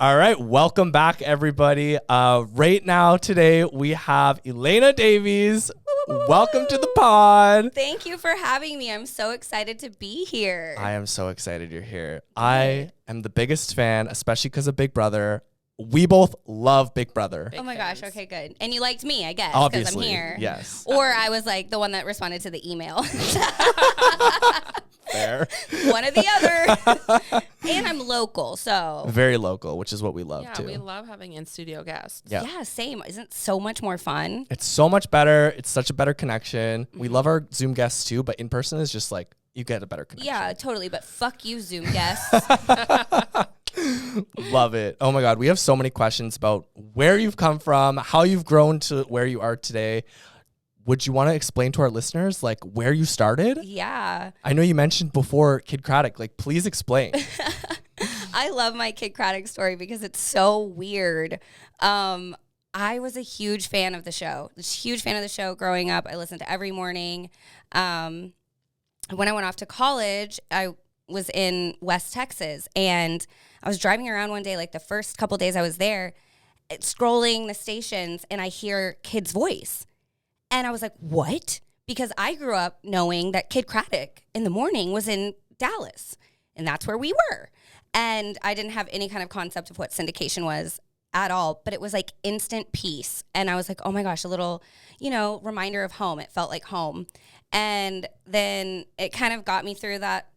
All right, welcome back, everybody. Right now, today, we have Elena Davies. Welcome to the pod. Thank you for having me. I'm so excited to be here. I am so excited you're here. I am the biggest fan, especially because of Big Brother. We both love Big Brother. Oh my gosh, okay, good. And you liked me, I guess, because I'm here. Yes. Or I was like the one that responded to the email. Fair. One or the other. And I'm local, so. Very local, which is what we love, too. Yeah, we love having in-studio guests. Yeah, same. Isn't it so much more fun? It's so much better. It's such a better connection. We love our Zoom guests, too, but in person is just like, you get a better connection. Yeah, totally. But fuck you, Zoom guests. Love it. Oh my God. We have so many questions about where you've come from, how you've grown to where you are today. Would you want to explain to our listeners, like, where you started? Yeah. I know you mentioned before Kid Kraddick. Like, please explain. I love my Kid Kraddick story because it's so weird. I was a huge fan of the show. Huge fan of the show growing up. I listened to every morning. When I went off to college, I was in West Texas, and I was driving around one day, like the first couple days I was there, scrolling the stations, and I hear Kid's voice. And I was like, what? Because I grew up knowing that Kid Kraddick in the morning was in Dallas, and that's where we were. And I didn't have any kind of concept of what syndication was at all, but it was like instant peace. And I was like, oh my gosh, a little, reminder of home. It felt like home. And then it kind of got me through that,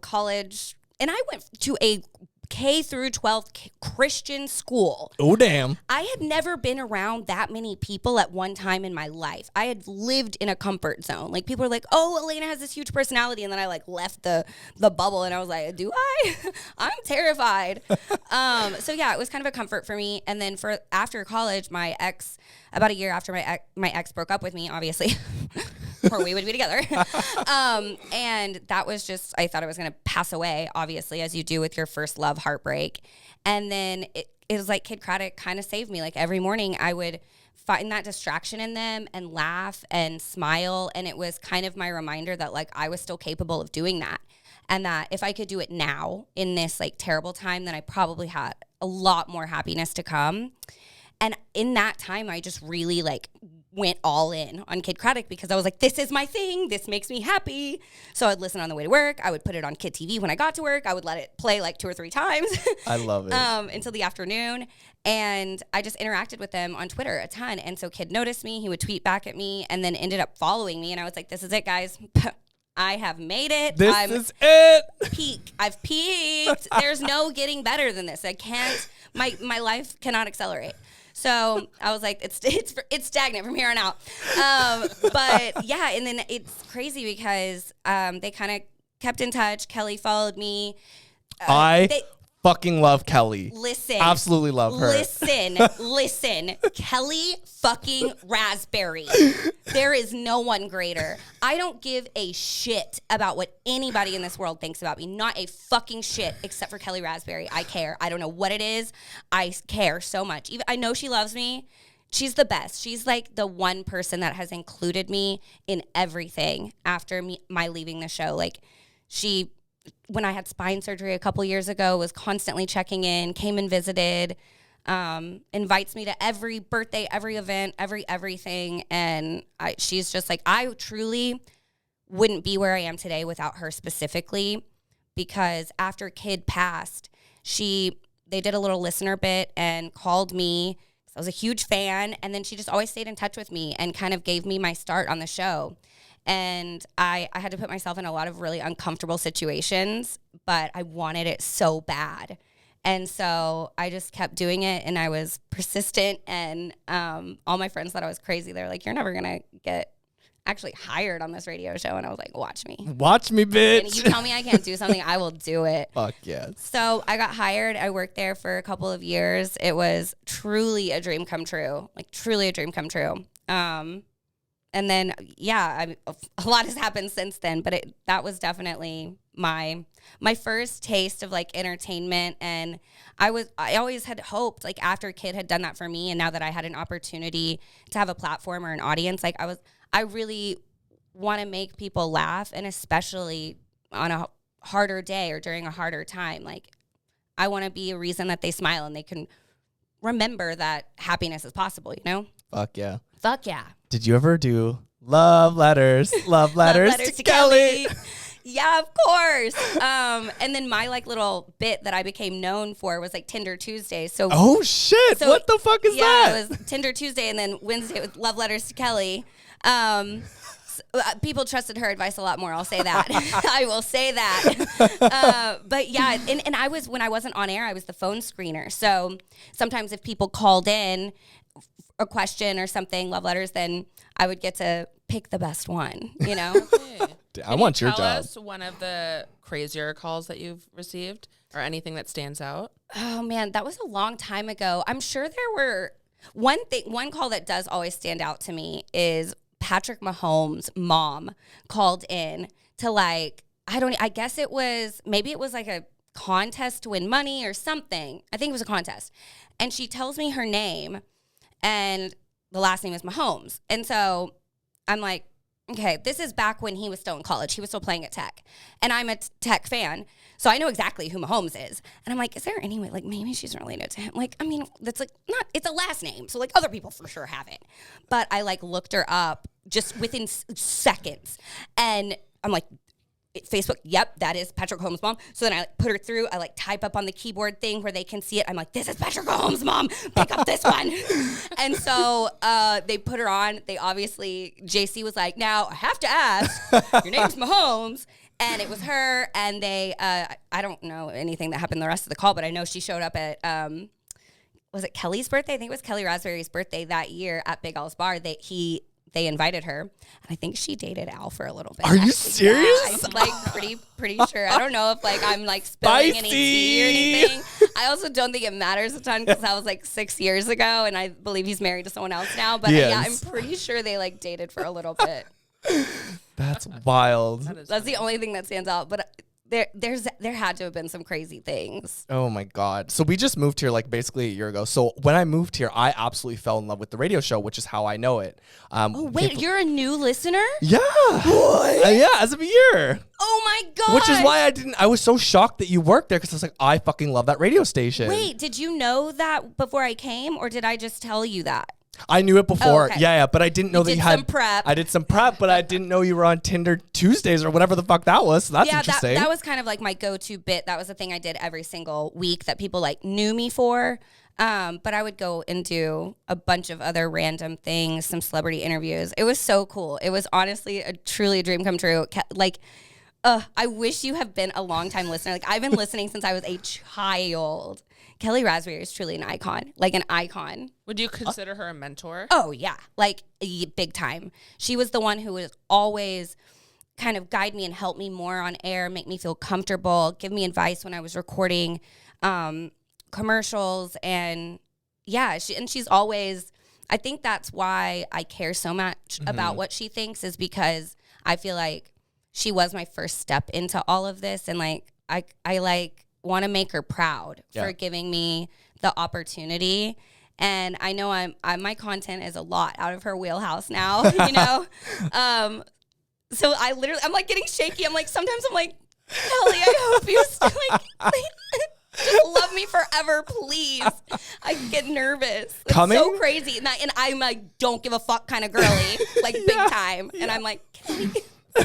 college. And I went to a K through 12 Christian school. Oh, damn. I had never been around that many people at one time in my life. I had lived in a comfort zone. Like, people were like, oh, Elena has this huge personality. And then I left the bubble, and I was like, do I? I'm terrified. So yeah, it was kind of a comfort for me. And then after college, my ex, about a year after my ex broke up with me, obviously, or we would be together. And that was just, I thought I was going to pass away, obviously, as you do with your first love heartbreak. And then it was like Kid Kraddick kind of saved me. Like, every morning I would find that distraction in them and laugh and smile. And it was kind of my reminder that, like, I was still capable of doing that. And that if I could do it now in this, like, terrible time, then I probably had a lot more happiness to come. And in that time, I just really, went all in on Kid Kraddick because I was like, this is my thing. This makes me happy. So I'd listen on the way to work. I would put it on Kid TV when I got to work. I would let it play 2 or 3 times. I love it. Until the afternoon. And I just interacted with them on Twitter a ton. And so Kid noticed me. He would tweet back at me and then ended up following me. And I was like, this is it, guys. I have made it. This is it. I've peaked. There's no getting better than this. I can't. My life cannot accelerate. So I was like, it's stagnant from here on out. But yeah, and then it's crazy because they kind of kept in touch. Kelly followed me. I fucking love Kelly. Listen. Absolutely love her. Listen. Kelly fucking Raspberry. There is no one greater. I don't give a shit about what anybody in this world thinks about me. Not a fucking shit except for Kelly Raspberry. I care. I don't know what it is. I care so much. I know she loves me. She's the best. She's like the one person that has included me in everything after my leaving the show. Like, when I had spine surgery a couple years ago, was constantly checking in, came and visited, invites me to every birthday, every event, everything. And she's just like, I truly wouldn't be where I am today without her specifically, because after Kid passed, they did a little listener bit and called me. I was a huge fan. And then she just always stayed in touch with me and kind of gave me my start on the show. And I had to put myself in a lot of really uncomfortable situations, but I wanted it so bad. And so I just kept doing it, and I was persistent, and all my friends thought I was crazy. They're like, you're never going to get actually hired on this radio show. And I was like, watch me. Watch me, bitch. And you tell me I can't do something, I will do it. Fuck yes. So I got hired. I worked there for a couple of years. It was truly a dream come true, truly a dream come true. And then, yeah, a lot has happened since then, but that was definitely my first taste of entertainment. And I always had hoped, after Kid had done that for me, and now that I had an opportunity to have a platform or an audience, I really want to make people laugh, and especially on a harder day or during a harder time. I want to be a reason that they smile and they can remember that happiness is possible, you know? Fuck yeah. Fuck yeah. Did you ever do love letters? Love letters to Kelly. Yeah, of course. And then my like little bit that I became known for was like Tinder Tuesday. So oh shit! What the fuck is that? It was Tinder Tuesday, and then Wednesday was love letters to Kelly. People trusted her advice a lot more. I'll say that. I will say that. But yeah, and I was, when I wasn't on air, I was the phone screener. So sometimes if people called in a question or something, love letters, then I would get to pick the best one, you know? Okay. I want your job. Tell us one of the crazier calls that you've received or anything that stands out. Oh man, that was a long time ago. I'm sure there were one call that does always stand out to me is Patrick Mahomes' mom called in to like, I guess maybe it was like a contest to win money or something. I think it was a contest. And she tells me her name and the last name is Mahomes. And so I'm like, okay, this is back when he was still in college. He was still playing at Tech. And I'm a Tech fan. So I know exactly who Mahomes is. And I'm like, is there any way, like, maybe she's related to him? Like, I mean, that's like, it's a last name. So, like, other people for sure have it. But I, like, looked her up just within seconds. And I'm like, Facebook, yep, that is Patrick Mahomes' mom. So then I like, put her through. I like type up on the keyboard thing where they can see it. I'm like, this is Patrick Mahomes' mom. Pick up this one. And so they put her on. They obviously, JC was like, now I have to ask, your name's Mahomes. And it was her. And they, I don't know anything that happened the rest of the call, but I know she showed up at, was it Kelly's birthday? I think it was Kelly Raspberry's birthday that year at Big Al's Bar. They invited her, and I think she dated Al for a little bit. Are you serious? Yeah, I'm like pretty sure. I don't know if like I'm like spilling any tea or anything. I also don't think it matters a ton because that was like 6 years ago, and I believe he's married to someone else now. But yeah, I'm pretty sure they like dated for a little bit. That's wild. That's the only thing that stands out. But there had to have been some crazy things. Oh my God. So we just moved here like basically a year ago. So when I moved here, I absolutely fell in love with the radio show, which is how I know it. Oh wait, you're a new listener? Yeah. What? Yeah, as of a year. Oh my God. Which is why I was so shocked that you worked there because I was like, I fucking love that radio station. Wait, did you know that before I came or did I just tell you that? I knew it before. Oh, okay. Yeah, but I didn't know that you had some prep. I did some prep, but I didn't know you were on Tinder Tuesdays or whatever the fuck that was. So that's interesting. That was kind of like my go-to bit. That was the thing I did every single week that people like knew me for. But I would go and do a bunch of other random things, some celebrity interviews. It was so cool. It was honestly truly a dream come true. Like, I wish you have been a long-time listener. Like, I've been listening since I was a child. Kelly Raspberry is truly an icon, like an icon. Would you consider her a mentor? Oh, yeah, like big time. She was the one who was always kind of guide me and help me more on air, make me feel comfortable, give me advice when I was recording commercials. And yeah, she's always, I think that's why I care so much about what she thinks is because I feel like she was my first step into all of this. And like, I like want to make her proud for giving me the opportunity. And I know my content is a lot out of her wheelhouse now, you know? So I'm like getting shaky. I'm like, sometimes I'm like, Kelly, I hope you still like just love me forever, please. I get nervous. It's so crazy. And I'm like, don't give a fuck kind of girly, like big time. And I'm like, Kelly.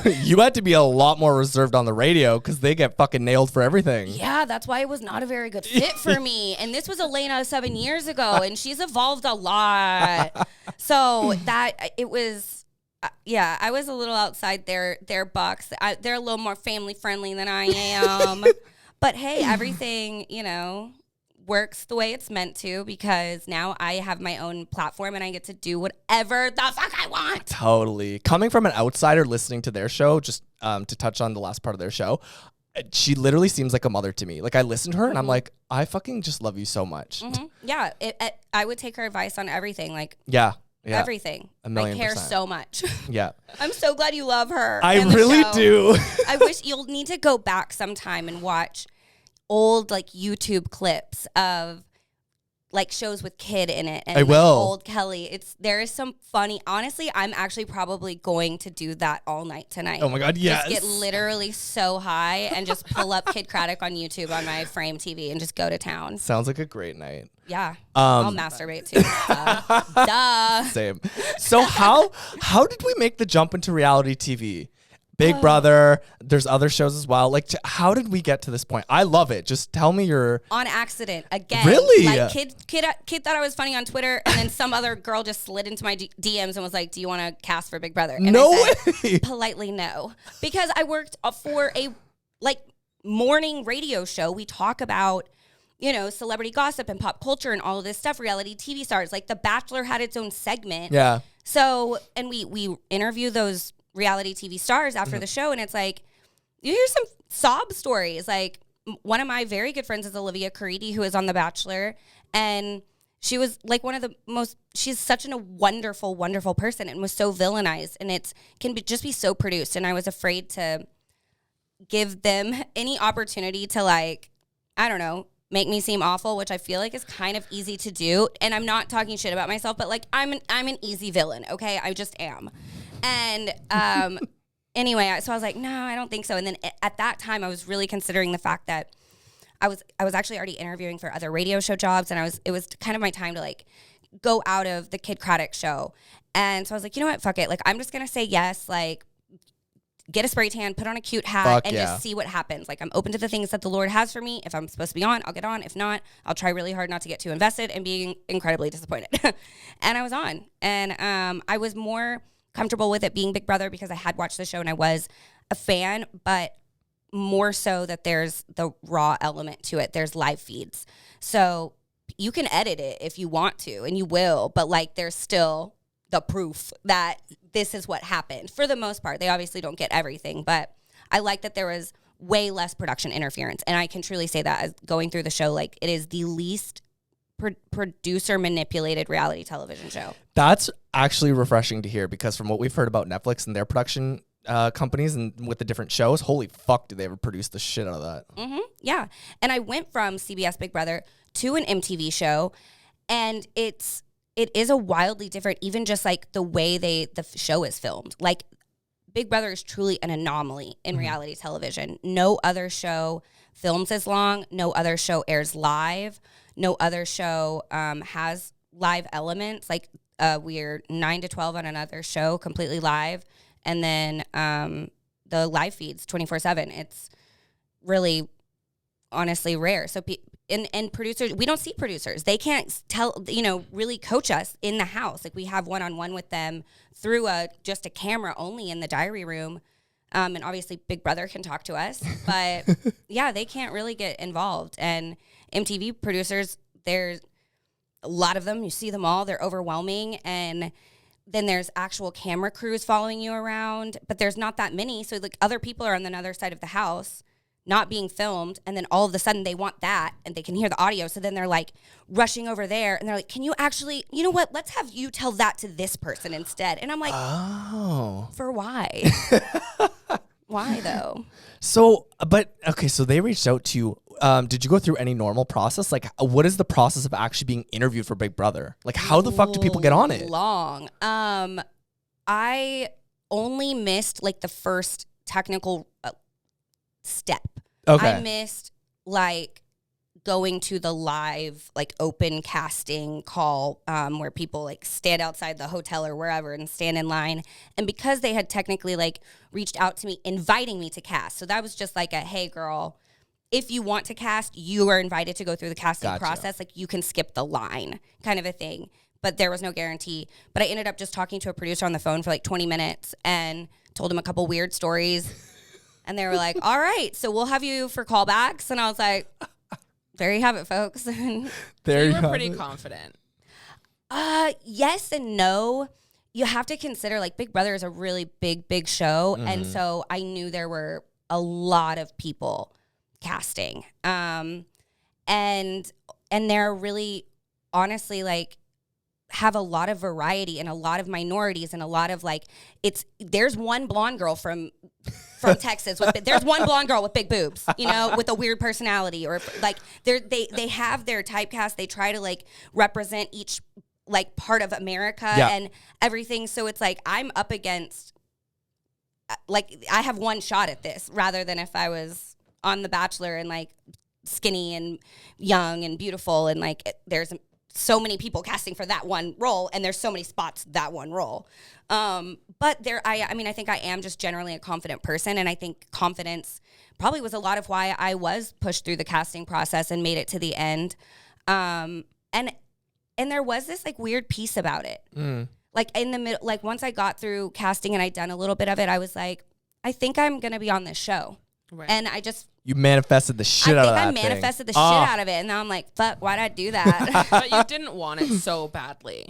You had to be a lot more reserved on the radio because they get fucking nailed for everything. Yeah, that's why it was not a very good fit for me. And this was Elena 7 years ago, and she's evolved a lot. So that it was, yeah, I was a little outside their box. They're a little more family friendly than I am. But hey, everything, you know, works the way it's meant to because now I have my own platform and I get to do whatever the fuck I want. Totally. Coming from an outsider listening to their show, just to touch on the last part of their show, she literally seems like a mother to me. Like I listen to her and I'm like, I fucking just love you so much. Yeah. I would take her advice on everything. Like everything. I care so much. Yeah. I'm so glad you love her. I really do. I wish you'll need to go back sometime and watch old like YouTube clips of like shows with Kid in it and I will. old Kelly. There is some funny. Honestly, I'm actually probably going to do that all night tonight. Oh my God, yes. Just get literally so high and just pull up Kid Kraddick on YouTube on my Frame TV and just go to town. Sounds like a great night. Yeah. I'll masturbate too. Duh. Same. So how did we make the jump into reality TV? Big Brother, there's other shows as well. Like, how did we get to this point? I love it. Just tell me your... On accident. Again. Really? Like, kid thought I was funny on Twitter, and then some other girl just slid into my DMs and was like, do you want to cast for Big Brother? And No I said, way. politely no. Because I worked for a, like, morning radio show. We talk about, you know, celebrity gossip and pop culture and all of this stuff, reality TV stars. Like, The Bachelor had its own segment. Yeah. So, and we interview those reality TV stars after the show, and it's like, you hear some sob stories. Like, one of my very good friends is Olivia Kraddick, who is on The Bachelor, and she was like one of the most, she's such a wonderful, wonderful person and was so villainized, and it can just be so produced, and I was afraid to give them any opportunity to, like, I don't know, make me seem awful, which I feel like is kind of easy to do. And I'm not talking shit about myself, but like I'm an easy villain, okay? I just am. And anyway, so I was like, no, I don't think so. And then at that time, I was really considering the fact that I was actually already interviewing for other radio show jobs, and it was kind of my time to like go out of the Kid Kraddick show. And so I was like, you know what, fuck it. Like, I'm just gonna say yes, like, get a spray tan, put on a cute hat, and just see what happens. Like, I'm open to the things that the Lord has for me. If I'm supposed to be on, I'll get on. If not, I'll try really hard not to get too invested and being incredibly disappointed. And I was on. And I was more comfortable with it being Big Brother because I had watched the show and I was a fan, but more so that there's the raw element to it. There's live feeds. So you can edit it if you want to, and you will, but like, there's still the proof that this is what happened for the most part. They obviously don't get everything, but I like that there was way less production interference. And I can truly say that as going through the show, like, it is the least producer manipulated reality television show. That's actually refreshing to hear, because from what we've heard about Netflix and their production companies and with the different shows, holy fuck, did they ever produce the shit out of that? Mm-hmm. Yeah. And I went from CBS Big Brother to an MTV show, and it is a wildly different, even just like the way the show is filmed. Like, Big Brother is truly an anomaly in reality television. No other show films as long. No other show airs live. No other show has live elements. Like, we're 9 to 12 on another show, completely live. And then the live feeds 24/7. It's really, honestly, rare. So and producers, we don't see producers. They can't really coach us in the house. Like, we have one-on-one with them through just a camera only in the diary room. And obviously Big Brother can talk to us, but yeah, they can't really get involved. And MTV producers, there's a lot of them. You see them all. They're overwhelming. And then there's actual camera crews following you around, but there's not that many. So like, other people are on the other side of the house, not being filmed, and then all of a sudden they want that, and they can hear the audio, so then they're like rushing over there, and they're like, can you actually, you know what, let's have you tell that to this person instead. And I'm like, oh, for why? Why though? So, but okay, so they reached out to you. Did you go through any normal process? Like, what is the process of actually being interviewed for Big Brother? Like, how the fuck do people get on it? Long. I only missed like the first technical step. Okay. I missed like going to the live, like, open casting call where people like stand outside the hotel or wherever and stand in line. And because they had technically like reached out to me, inviting me to cast. So that was just like a, hey girl, if you want to cast, you are invited to go through the casting process. Like, you can skip the line kind of a thing. But there was no guarantee. But I ended up just talking to a producer on the phone for like 20 minutes and told him a couple weird stories. And they were like, all right, so we'll have you for callbacks. And I was like, there you have it, folks. There you were pretty confident. Yes and no. You have to consider, like, Big Brother is a really big show. Mm-hmm. And so I knew there were a lot of people casting. And they're really, honestly, like, have a lot of variety and a lot of minorities and a lot of like, there's one blonde girl from Texas there's one blonde girl with big boobs, you know, with a weird personality, or like they have their typecast. They try to like represent each like part of America and everything. So it's like I'm up against, like, I have one shot at this rather than if I was on The Bachelor and like skinny and young and beautiful and like there's so many people casting for that one role and there's so many spots that one role. But I mean, I think I am just generally a confident person, and I think confidence probably was a lot of why I was pushed through the casting process and made it to the end. And there was this like weird piece about it. Like in the middle, like once I got through casting and I'd done a little bit of it, I was like, I think I'm going to be on this show. Right. And you manifested the shit out of that. I think I manifested the shit out of it. And now I'm like, fuck, why'd I do that? But you didn't want it so badly.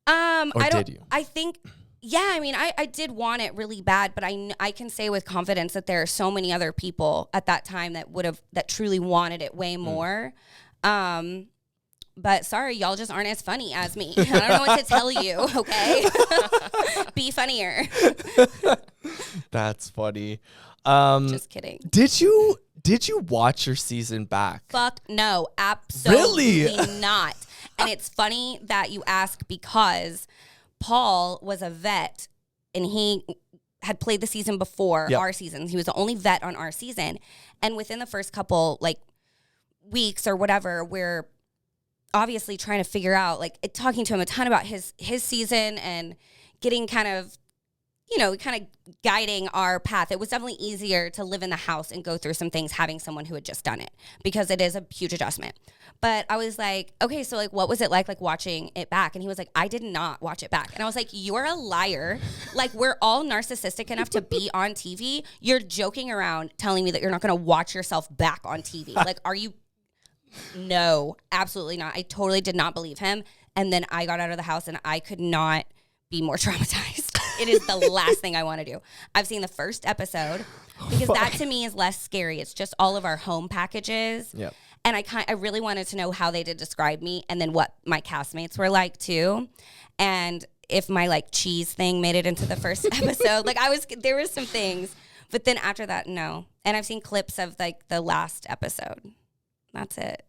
Did you? I think, yeah, I mean, I did want it really bad, but I can say with confidence that there are so many other people at that time that truly wanted it way more. But sorry, y'all just aren't as funny as me. I don't know what to tell you, okay? Be funnier. That's funny. Just kidding. Did you watch your season back? Fuck no, absolutely really? not. And it's funny that you ask because Paul was a vet and he had played the season before our season. He was the only vet on our season. And within the first couple like weeks or whatever, we're obviously trying to figure out, like, talking to him a ton about his season and getting kind of guiding our path. It was definitely easier to live in the house and go through some things having someone who had just done it, because it is a huge adjustment. But I was like, okay, so like, what was it like watching it back? And he was like, I did not watch it back. And I was like, you're a liar. Like, we're all narcissistic enough to be on TV. You're joking around telling me that you're not going to watch yourself back on TV. Like, are you? No, absolutely not. I totally did not believe him. And then I got out of the house and I could not be more traumatized. It is the last thing I want to do. I've seen the first episode because that to me is less scary. It's just all of our home packages. Yep. And I really wanted to know how they did describe me and then what my castmates were like too. And if my like cheese thing made it into the first episode, like there was some things, but then after that, no. And I've seen clips of like the last episode. That's it.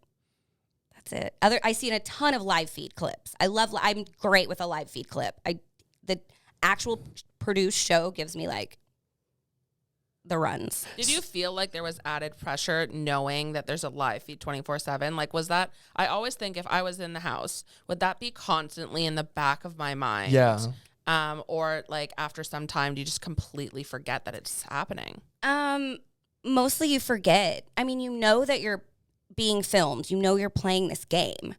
I seen a ton of live feed clips. I'm great with a live feed clip. The actual produced show gives me like the runs. Did you feel like there was added pressure knowing that there's a live feed 24/7? Like, was that, I always think if I was in the house, would that be constantly in the back of my mind? Yeah. Or like after some time, do you just completely forget that it's happening? Mostly you forget. I mean, you know that you're being filmed, you know you're playing this game,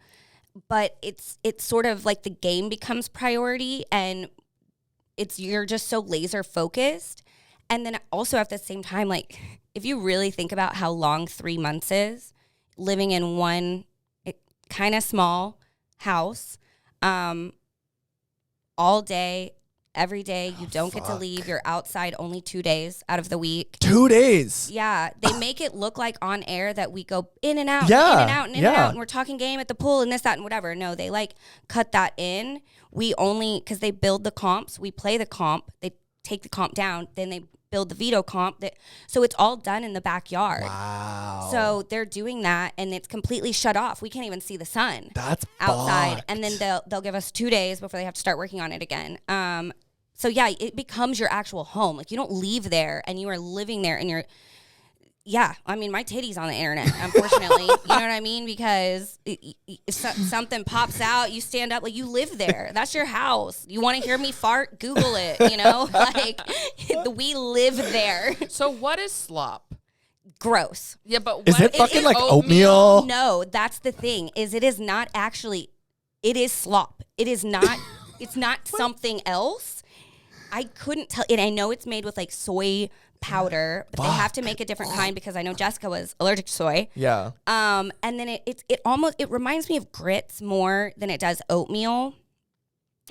but it's sort of like the game becomes priority and you're just so laser focused. And then also at the same time, like, if you really think about how long 3 months is, living in one kind of small house, all day, every day, you don't get to leave. You're outside only 2 days out of the week. 2 days? Yeah. They make it look like on air that we go in and out, yeah. in and out, and in and out, and we're talking game at the pool and this, that, and whatever. No, they like cut that in. Because they build the comps, we play the comp, they take the comp down, then they build the veto comp. So it's all done in the backyard. Wow. So they're doing that, and it's completely shut off. We can't even see the sun. That's outside. fucked. And then they'll give us 2 days before they have to start working on it again. So yeah, it becomes your actual home. Like, you don't leave there, and you are living there, and I mean, my titty's on the internet, unfortunately. You know what I mean? Because something pops out, you stand up, like, you live there. That's your house. You want to hear me fart? Google it, you know? Like, we live there. So what is slop? Gross. Yeah, but is it fucking like oatmeal? No, that's the thing, is it is not actually, it is slop. It is not, it's not something else. I couldn't tell, and I know it's made with like soy powder, but they have to make a different kind because I know Jessica was allergic to soy. Yeah. And then it almost reminds me of grits more than it does oatmeal.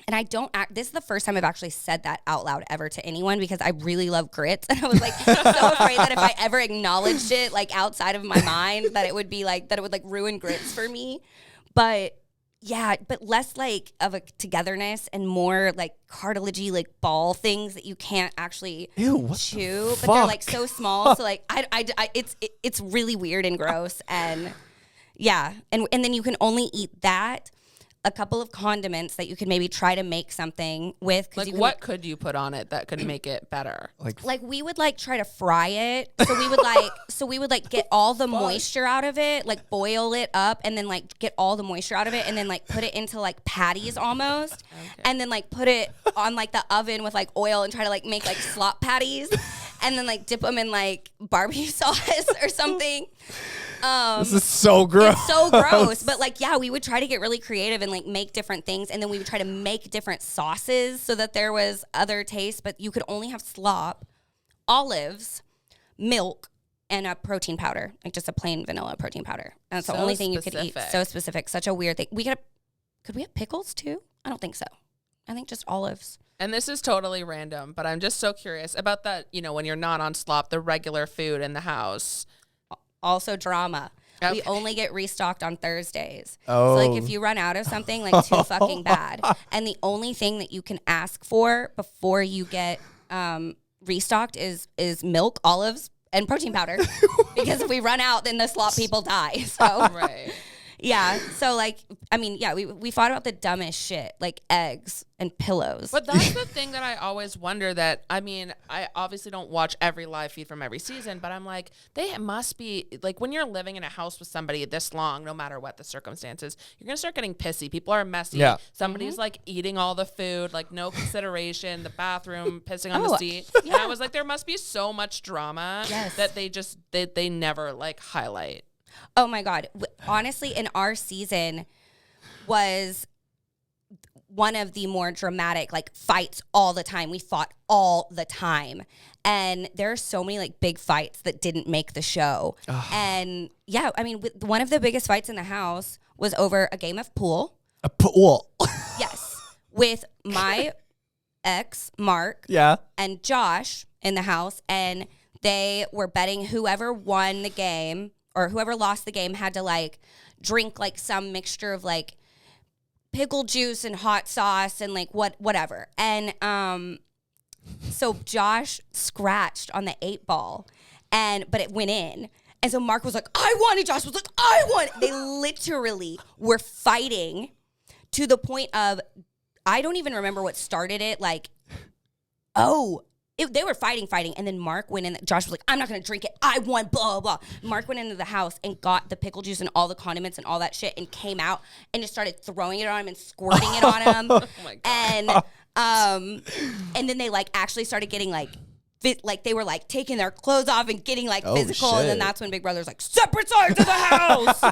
And this is the first time I've actually said that out loud ever to anyone, because I really love grits. And I was like so afraid that if I ever acknowledged it like outside of my mind, that it would be like, that it would like ruin grits for me. But Yeah, but less like of a togetherness and more like cartilagey, like ball things that you can't actually chew. But they're like so small, so like it's really weird and gross. And yeah, and then you can only eat that. A couple of condiments that you could maybe try to make something with. Like what could you put on it that could make it better? Like we would like try to fry it. So we would like get all the moisture out of it, like boil it up and then like get all the moisture out of it and then like put it into like patties almost. Okay. And then like put it on like the oven with like oil and try to like make like slop patties and then like dip them in like barbecue sauce or something. This is so gross. It's so gross. But like, yeah, we would try to get really creative and like make different things. And then we would try to make different sauces so that there was other tastes. But you could only have slop, olives, milk, and a protein powder. Like just a plain vanilla protein powder. And that's the only thing you could eat. So specific. Such a weird thing. Could we have pickles too? I don't think so. I think just olives. And this is totally random, but I'm just so curious about that, you know, when you're not on slop, the regular food in the house. Also drama. Okay. We only get restocked on Thursdays. Oh. So like if you run out of something, like too fucking bad. And the only thing that you can ask for before you get restocked is milk, olives, and protein powder. Because if we run out, then the slop people die. So right. Yeah. So like, I mean, yeah, we fought about the dumbest shit, like eggs and pillows. But that's the thing that I always wonder that, I mean, I obviously don't watch every live feed from every season, but I'm like, they must be, like when you're living in a house with somebody this long, no matter what the circumstances, you're going to start getting pissy. People are messy. Yeah. Somebody's like eating all the food, like no consideration, the bathroom, pissing on the seat. Yeah. And I was like, there must be so much drama that they never like highlight. Oh my God. Honestly, in our season was one of the more dramatic, like fights all the time. We fought all the time. And there are so many like big fights that didn't make the show. Ugh. And yeah, I mean, one of the biggest fights in the house was over a game of pool. A pool? Yes. With my ex, Mark, and Josh in the house. And they were betting whoever won the game or whoever lost the game had to like drink like some mixture of like pickle juice and hot sauce and like whatever. And so Josh scratched on the 8-ball but it went in. And so Mark was like, I won. And Josh was like, I won. They literally were fighting to the point of, I don't even remember what started it. Like, they were fighting. And then Mark went in. Josh was like, I'm not going to drink it. I won, blah, blah. Mark went into the house and got the pickle juice and all the condiments and all that shit and came out and just started throwing it on him and squirting it on him. Oh my God. And then they like actually started getting like they were like taking their clothes off and getting like physical. Shit. And then that's when Big Brother's like, separate sides of the house.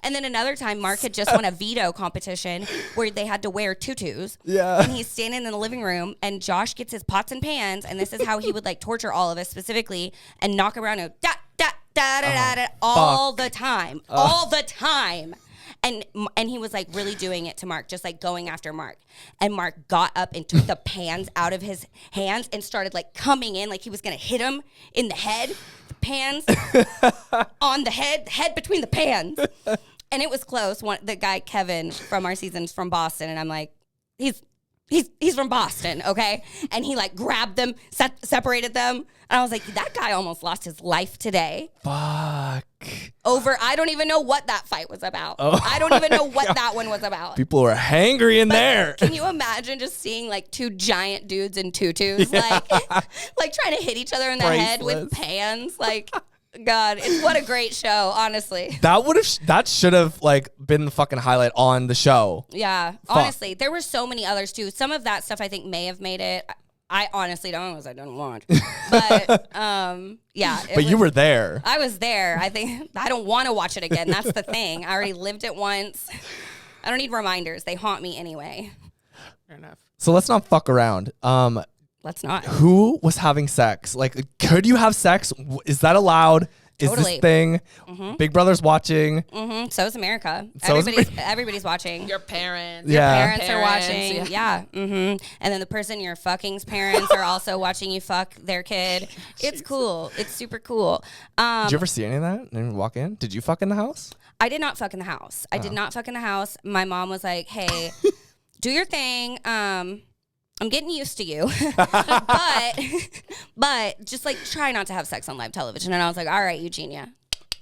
And then another time, Mark had just won a veto competition where they had to wear tutus. Yeah. And he's standing in the living room and Josh gets his pots and pans. And this is how he would like torture all of us specifically and knock around and all the time. All the time. And he was like really doing it to Mark, just like going after Mark. And Mark got up and took the pans out of his hands and started like coming in like he was going to hit him in the head. The pans on the head between the pans. And it was close. The guy, Kevin, from our season's from Boston. And I'm like, he's from Boston, okay? And he like grabbed them, separated them. And I was like, that guy almost lost his life today. Fuck. Over, I don't even know what that fight was about. I don't even know what that one was about. People were hangry in there. Can you imagine just seeing like two giant dudes in tutus, like trying to hit each other in the head with pans? Like, God, what a great show, honestly. That should have like been the fucking highlight on the show. Yeah, honestly, there were so many others too. Some of that stuff I think may have made it. I honestly don't know because I didn't watch. But yeah. But you were there. I was there. I think I don't want to watch it again. That's the thing. I already lived it once. I don't need reminders. They haunt me anyway. Fair enough. So let's not fuck around. Let's not. Who was having sex? Like, could you have sex? Is that allowed? is Totally. this thing. Big Brother's watching. So is America. So is Everybody's watching. Your parents. Yeah. Parents are watching. Yeah. And then the person you're fucking's parents are also watching you fuck their kid. It's cool. It's super cool. Did you ever see any of that? And walk in? Did you fuck in the house? I did not fuck in the house. I did not fuck in the house. My mom was like, hey, do your thing. I'm getting used to you, but just like try not to have sex on live television. And I was like, all right, Eugenia,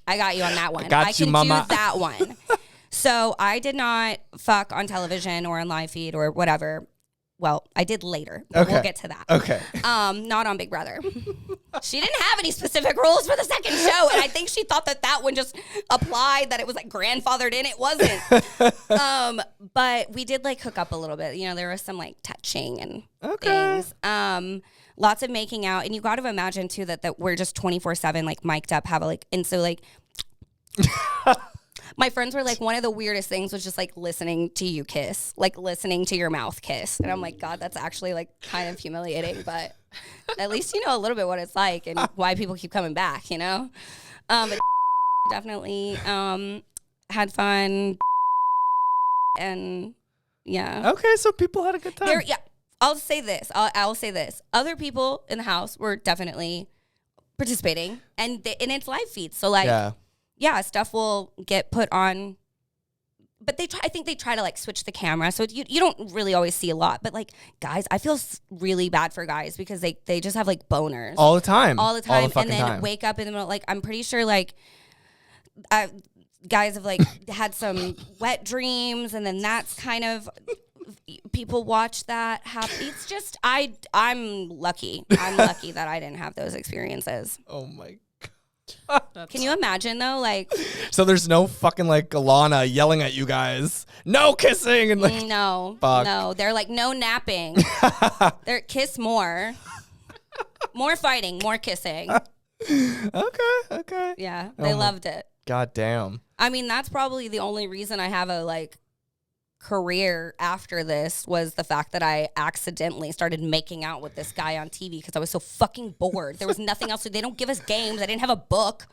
I got you on that one. I can mama. do that one. So I did not fuck on television or on live feed or whatever. Well, I did later. But We'll get to that. Okay. Not on Big Brother. She didn't have any specific rules for the second show, and I think she thought that one just applied, that it was like grandfathered in. It wasn't. But we did like hook up a little bit. You know, there was some like touching and things. Lots of making out, and you got to imagine too that we're just 24/7 like mic'd up, and so like. My friends were like, one of the weirdest things was just like listening to you kiss, like listening to your mouth kiss. And I'm like, God, that's actually like kind of humiliating, but at least you know a little bit what it's like and why people keep coming back, you know? But definitely had fun. And yeah. Okay, so people had a good time. I'll say this. I'll say this. Other people in the house were definitely participating, and it's live feeds. So like, yeah, stuff will get put on, but I think they try to like switch the camera, so you don't really always see a lot. But like guys, I feel really bad for guys because they just have like boners all the time, and then time. wake up in the middle. Like I'm pretty sure like guys have like had some wet dreams, and then that's kind of people watch that happen. It's just I'm lucky. I'm lucky that I didn't have those experiences. Oh my God. Can you imagine though? Like, so there's no fucking like Alana yelling at you guys, no kissing, and like no, they're like no napping. They're kiss more fighting, more kissing. Okay. Yeah, they loved it. God damn. I mean, that's probably the only reason I have a like career after this, was the fact that I accidentally started making out with this guy on TV because I was so fucking bored. There was nothing else. They don't give us games. I didn't have a book.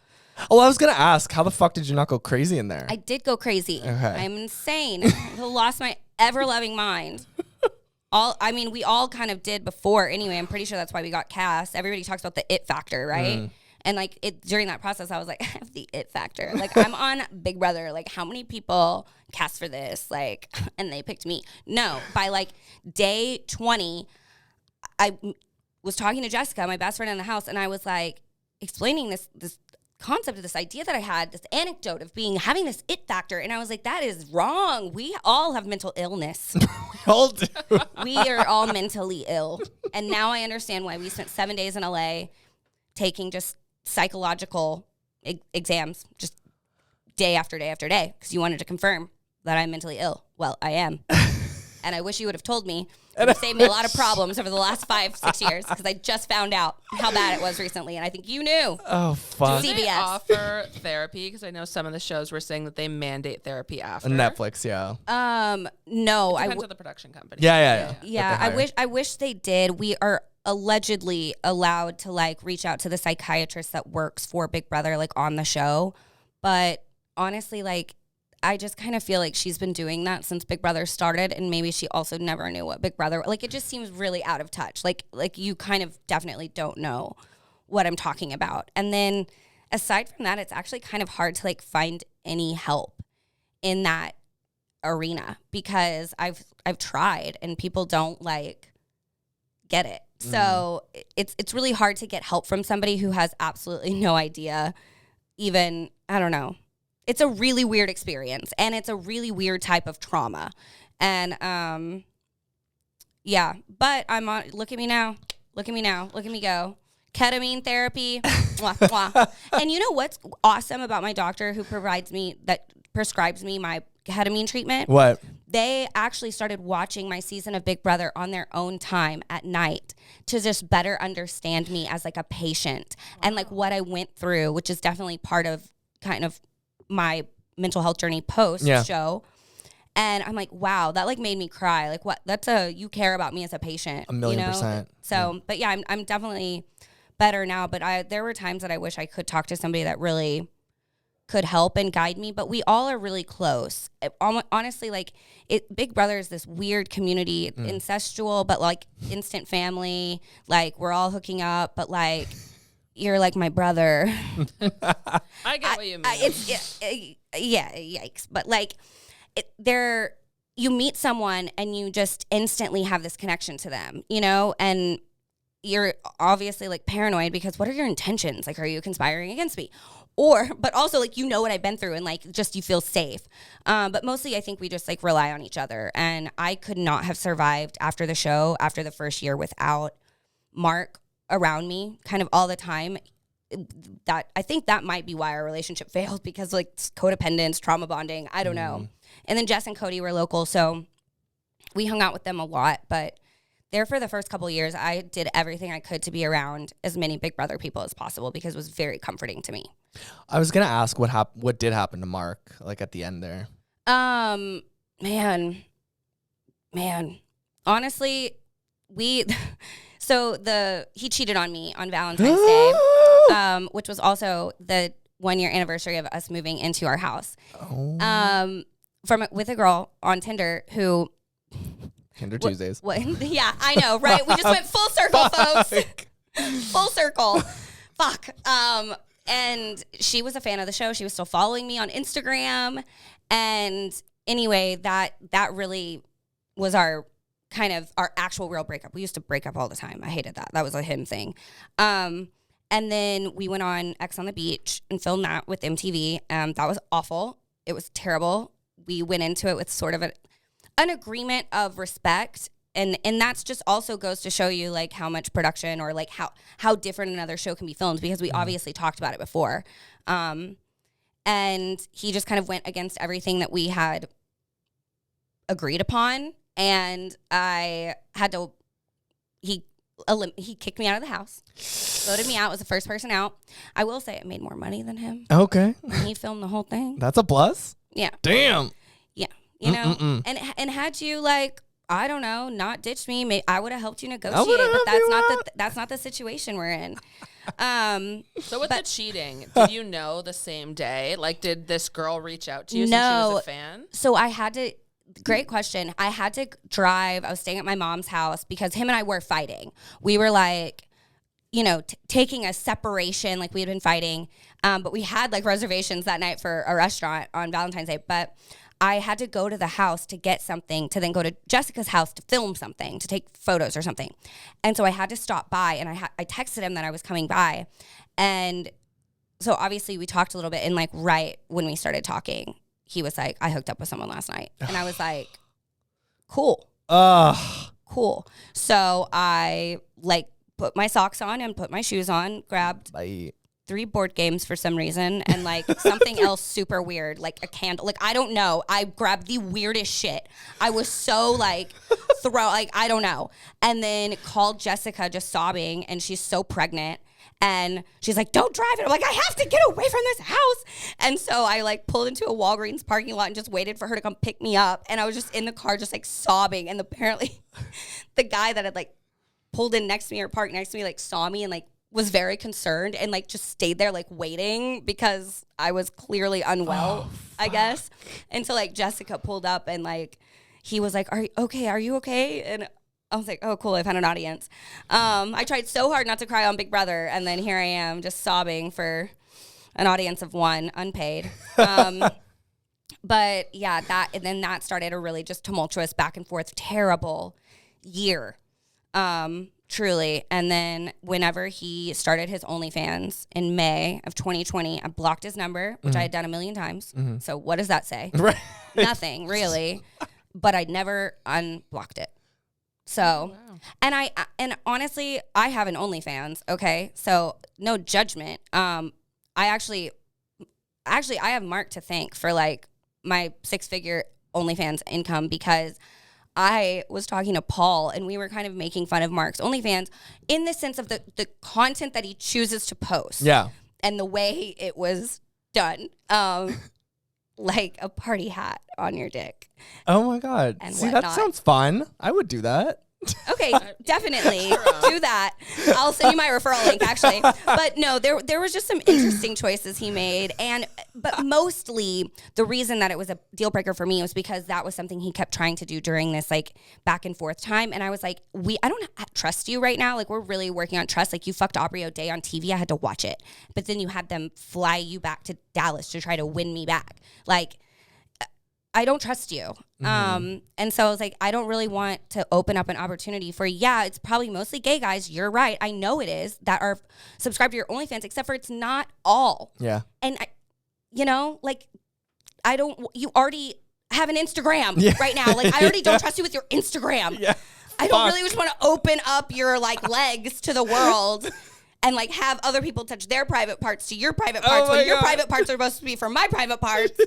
Oh, I was going to ask, how the fuck did you not go crazy in there? I did go crazy. Okay. I'm insane. I lost my ever-loving mind. We all kind of did before anyway. I'm pretty sure that's why we got cast. Everybody talks about the it factor, right? And like during that process, I was like, I have the it factor. Like I'm on Big Brother. Like how many people cast for this? Like, and they picked me. No, by like day 20, I was talking to Jessica, my best friend in the house, and I was like explaining this concept of this idea that I had, this anecdote of having this it factor. And I was like, that is wrong. We all have mental illness. We all do. We are all mentally ill. And now I understand why we spent 7 days in LA taking just psychological exams just day after day after day because you wanted to confirm that I'm mentally ill. Well, I am. And I wish you would have told me. It would have saved me a lot of problems over the last 5-6 years because I just found out how bad it was recently, and I think you knew. Oh, fuck. Do they offer therapy? Because I know some of the shows were saying that they mandate therapy after. Netflix, yeah. No. Depends on the production company. Yeah. Yeah, I wish they did. We are allegedly allowed to like reach out to the psychiatrist that works for Big Brother like on the show, but honestly, like I just kind of feel like she's been doing that since Big Brother started, and maybe she also never knew what Big Brother, like it just seems really out of touch. Like you kind of definitely don't know what I'm talking about. And then aside from that, it's actually kind of hard to like find any help in that arena because I've tried and people don't like get it. So it's really hard to get help from somebody who has absolutely no idea. Even, I don't know. It's a really weird experience, and it's a really weird type of trauma. And yeah, but I'm on. Look at me now. Look at me go. Ketamine therapy. Mwah, mwah. And you know what's awesome about my doctor who prescribes me my ketamine treatment? What? They actually started watching my season of Big Brother on their own time at night to just better understand me as like a patient and like what I went through, which is definitely part of kind of my mental health journey post show. And I'm like, wow, that like made me cry. Like what? You care about me as a patient. 1,000,000%. So, but yeah, I'm definitely better now, but there were times that I wish I could talk to somebody that really could help and guide me, but we all are really close. Honestly, like Big Brother is this weird community, incestual, but like instant family. Like we're all hooking up, but like you're like my brother. I get what you mean. Yeah, yikes. But like you meet someone and you just instantly have this connection to them, you know, and you're obviously like paranoid because what are your intentions? Like, are you conspiring against me? But also like, you know what I've been through and like, just you feel safe. But mostly I think we just like rely on each other. And I could not have survived after the show, after the first year without Mark around me kind of all the time. That I think that might be why our relationship failed, because like codependence, trauma bonding, I don't know. And then Jess and Cody were local, so we hung out with them a lot. But there for the first couple of years, I did everything I could to be around as many Big Brother people as possible because it was very comforting to me. I was gonna ask what did happen to Mark, like at the end there. Man, honestly, he cheated on me on Valentine's Day, which was also the 1-year anniversary of us moving into our house. With a girl on Tinder who Tinder Tuesdays. Yeah, I know, right? We just went full circle, folks. Full circle. Fuck. And she was a fan of the show. She was still following me on Instagram. And anyway, that really was our actual real breakup. We used to break up all the time. I hated that. That was a him thing. And then we went on X on the Beach and filmed that with MTV. That was awful. It was terrible. We went into it with sort of an agreement of respect. And that's just also goes to show you like how much production or like how different another show can be filmed, because we obviously talked about it before. And he just kind of went against everything that we had agreed upon. And I had to, he kicked me out of the house, voted me out, was the first person out. I will say I made more money than him. Okay. And he filmed the whole thing. That's a plus? Yeah. Damn. Yeah. You know, and had you like, I don't know, not ditched me, I would have helped you negotiate, but that's not the situation we're in. So with the cheating, did you know the same day? Like, did this girl reach out to you since she was a fan? So I had to, great question. I had to drive. I was staying at my mom's house because him and I were fighting. We were like, you know, taking a separation, like we had been fighting. But we had like reservations that night for a restaurant on Valentine's Day. But I had to go to the house to get something, to then go to Jessica's house to film something, to take photos or something. And so I had to stop by, and I texted him that I was coming by. And so obviously we talked a little bit, and like right when we started talking, he was like, I hooked up with someone last night. And I was like, cool. Cool. So I like put my socks on and put my shoes on, grabbed 3 board games for some reason, and like something else super weird, like a candle. Like, I don't know. I grabbed the weirdest shit. I was so like I don't know. And then called Jessica just sobbing, and she's so pregnant. And she's like, don't drive it. I'm like, I have to get away from this house. And so I like pulled into a Walgreens parking lot and just waited for her to come pick me up. And I was just in the car just like sobbing. And apparently the guy that had like pulled in next to me or parked next to me like saw me and like was very concerned and like just stayed there like waiting because I was clearly unwell, I guess. And so like Jessica pulled up and like he was like, are you okay? And I was like, oh, cool, I've had an audience. I tried so hard not to cry on Big Brother, and then here I am just sobbing for an audience of 1, unpaid. But yeah, that started a really just tumultuous back and forth, terrible year, truly. And then whenever he started his OnlyFans in May of 2020, I blocked his number, which I had done 1 million times. So what does that say? Right. Nothing, really. But I'd never unblocked it. So, wow. And honestly, I have an OnlyFans, okay? So, no judgment. I actually, I have Mark to thank for, like, my 6-figure OnlyFans income, because I was talking to Paul, and we were kind of making fun of Mark's OnlyFans in the sense of the content that he chooses to post. Yeah. And the way it was done. Like a party hat on your dick. Oh my God. And see, whatnot. That sounds fun. I would do that. Okay, definitely do that. I'll send you my referral link, actually. But no, there was just some interesting choices he made, but mostly the reason that it was a deal breaker for me was because that was something he kept trying to do during this like back and forth time, and I was like, I don't trust you right now. Like we're really working on trust. Like you fucked Aubrey O'Day on TV, I had to watch it, but then you had them fly you back to Dallas to try to win me back. Like I don't trust you. And so I was like, I don't really want to open up an opportunity for, it's probably mostly gay guys. You're right. I know it is that are subscribed to your OnlyFans, except for it's not all. Yeah. And you already have an Instagram right now. Like I already don't trust you with your Instagram. Yeah. I don't really just want to open up your like legs to the world and like have other people touch their private parts to your private parts when your private parts are supposed to be for my private parts.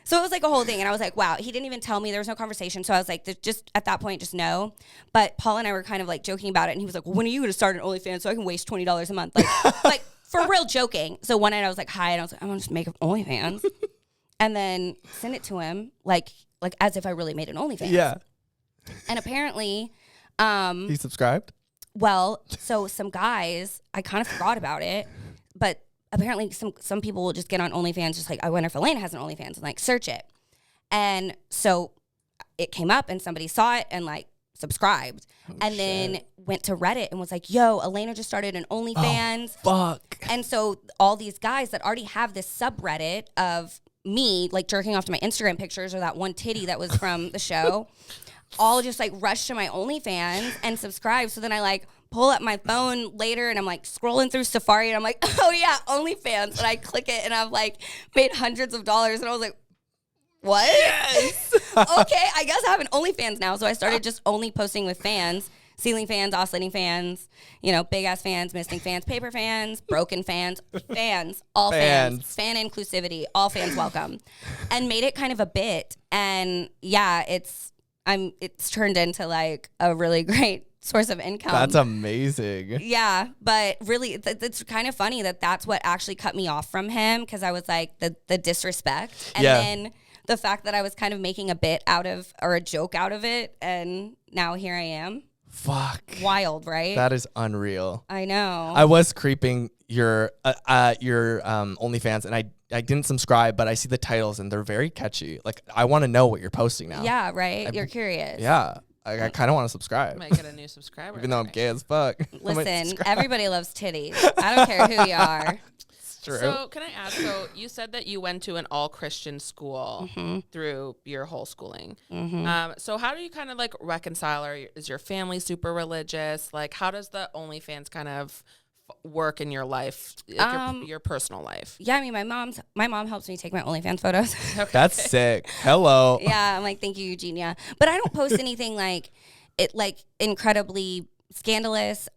So it was like a whole thing. And I was like, wow, he didn't even tell me. There was no conversation. So I was like, just at that point, just no. But Paul and I were kind of like joking about it. And he was like, well, when are you going to start an OnlyFans so I can waste $20 a month? Like for real joking. So one night I was like, hi. And I was like, I'm going to just make an OnlyFans. And then send it to him like as if I really made an OnlyFans. Yeah. And apparently. He subscribed? Well, so some guys, I kind of forgot about it. But apparently some people will just get on OnlyFans just like, I wonder if Elena has an OnlyFans and like search it. And so it came up and somebody saw it and like subscribed then went to Reddit and was like, yo, Elena just started an OnlyFans. Oh, fuck. And so all these guys that already have this subreddit of me like jerking off to my Instagram pictures or that one titty that was from the show, all just like rushed to my OnlyFans and subscribed. So then I like pull up my phone later and I'm like scrolling through Safari and I'm like, oh yeah, OnlyFans. And I click it and I've like made hundreds of dollars. And I was like, what? Yes. Okay, I guess I have an OnlyFans now. So I started just only posting with fans, ceiling fans, oscillating fans, big ass fans, misting fans, paper fans, broken fans, all fans, fan inclusivity, all fans welcome. And made it kind of a bit. And yeah, it's turned into like a really great source of income. That's amazing. Yeah, but really, it's kind of funny that's what actually cut me off from him, because I was like, the disrespect. And then the fact that I was kind of making a bit out of, or a joke out of it, and now here I am. Fuck. Wild, right? That is unreal. I know. I was creeping your OnlyFans, and I didn't subscribe, but I see the titles, and they're very catchy. Like, I want to know what you're posting now. Yeah, right? You're curious. Yeah. I kind of want to subscribe. Might get a new subscriber. Even though I'm gay as fuck. Listen, everybody loves titties. I don't care who you are. It's true. So can I ask, so you said that you went to an all-Christian school through your whole schooling. So how do you kind of like reconcile? Is your family super religious? Like, how does the OnlyFans kind of work in your life, like your personal life? Yeah, I mean, my mom helps me take my OnlyFans photos. Okay. That's sick. Hello. Yeah, I'm like, thank you, Eugenia. But I don't post anything like incredibly scandalous.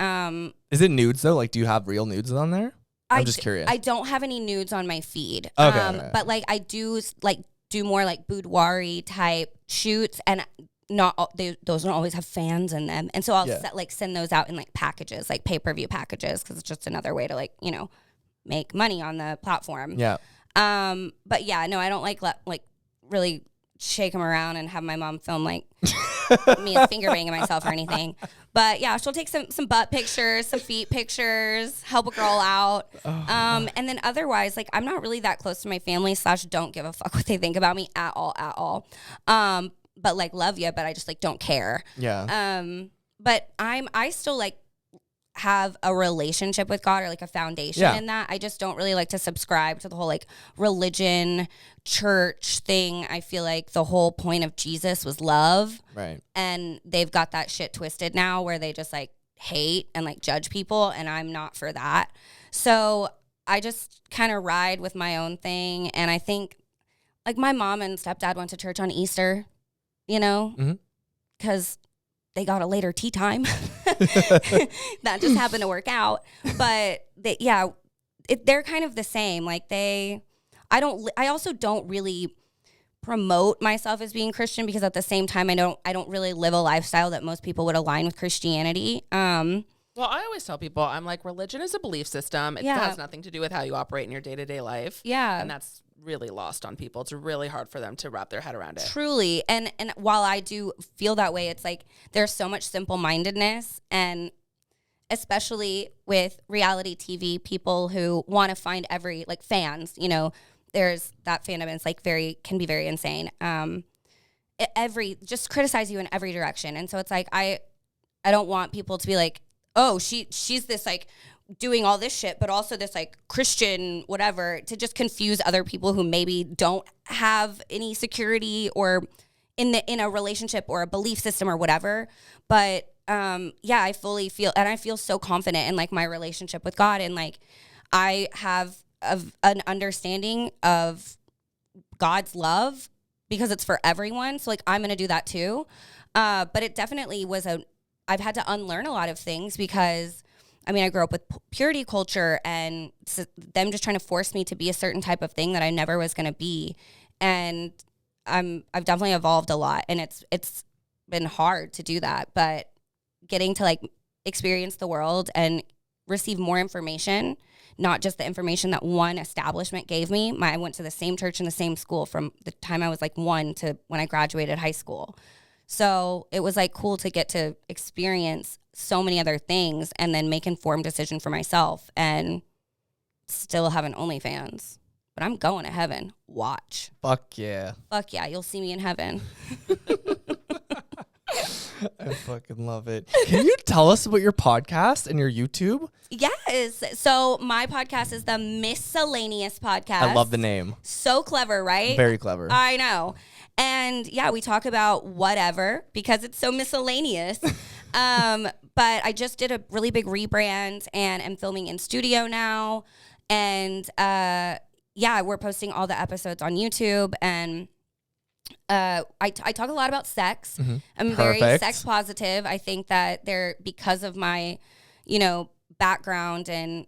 Is it nudes though? Like, do you have real nudes on there? I'm just curious. I don't have any nudes on my feed. Okay. But like I do more like boudoir-y type shoots, and those don't always have fans in them, and so I'll send those out in like packages, like pay-per-view packages, because it's just another way to like make money on the platform. Yeah. But yeah, no, I don't like really shake them around and have my mom film like me finger banging myself or anything. But yeah, she'll take some butt pictures, some feet pictures, help a girl out. And then otherwise, like, I'm not really that close to my family / don't give a fuck what they think about me at all. But like, love you, but I just like don't care. Yeah. But I still like have a relationship with God, or like a foundation in that. I just don't really like to subscribe to the whole like religion, church thing. I feel like the whole point of Jesus was love. Right. And they've got that shit twisted now, where they just like hate and like judge people, and I'm not for that. So I just kind of ride with my own thing. And I think like my mom and stepdad went to church on Easter, because they got a later tea time. That just happened to work out. But they're kind of the same. Like I also don't really promote myself as being Christian, because at the same time, I don't really live a lifestyle that most people would align with Christianity. Well, I always tell people, I'm like, religion is a belief system. It has nothing to do with how you operate in your day-to-day life. Yeah. And that's really lost on people. It's really hard for them to wrap their head around it. Truly. And while I do feel that way, it's like there's so much simple-mindedness, and especially with reality TV, people who want to find like fans, you know, there's that fandom, and it's like can be very insane. Just criticize you in every direction. And so it's like, I don't want people to be like, oh, she's this like doing all this shit, but also this like Christian whatever, to just confuse other people who maybe don't have any security or in a relationship or a belief system or whatever. But yeah, I fully feel, and I feel so confident in like my relationship with God, and like I have an understanding of God's love because it's for everyone. So like I'm gonna do that too. But it definitely was I've had to unlearn a lot of things, because I mean, I grew up with purity culture, and them just trying to force me to be a certain type of thing that I never was going to be. And I've definitely evolved a lot, and it's been hard to do that. But getting to like experience the world and receive more information, not just the information that one establishment gave me. I went to the same church and the same school from the time I was like 1 to when I graduated high school. So it was like cool to get to experience so many other things and then make informed decision for myself, and still have an OnlyFans. But I'm going to heaven. Watch. Fuck yeah. Fuck yeah. You'll see me in heaven. I fucking love it. Can you tell us about your podcast and your YouTube? Yes. So my podcast is the Miscellaneous Podcast. I love the name. So clever, right? Very clever. I know. And yeah, we talk about whatever because it's so miscellaneous. But I just did a really big rebrand and am filming in studio now. And yeah, we're posting all the episodes on YouTube. And I talk a lot about sex. Mm-hmm. I'm very sex positive. I think that because of my, you know, background and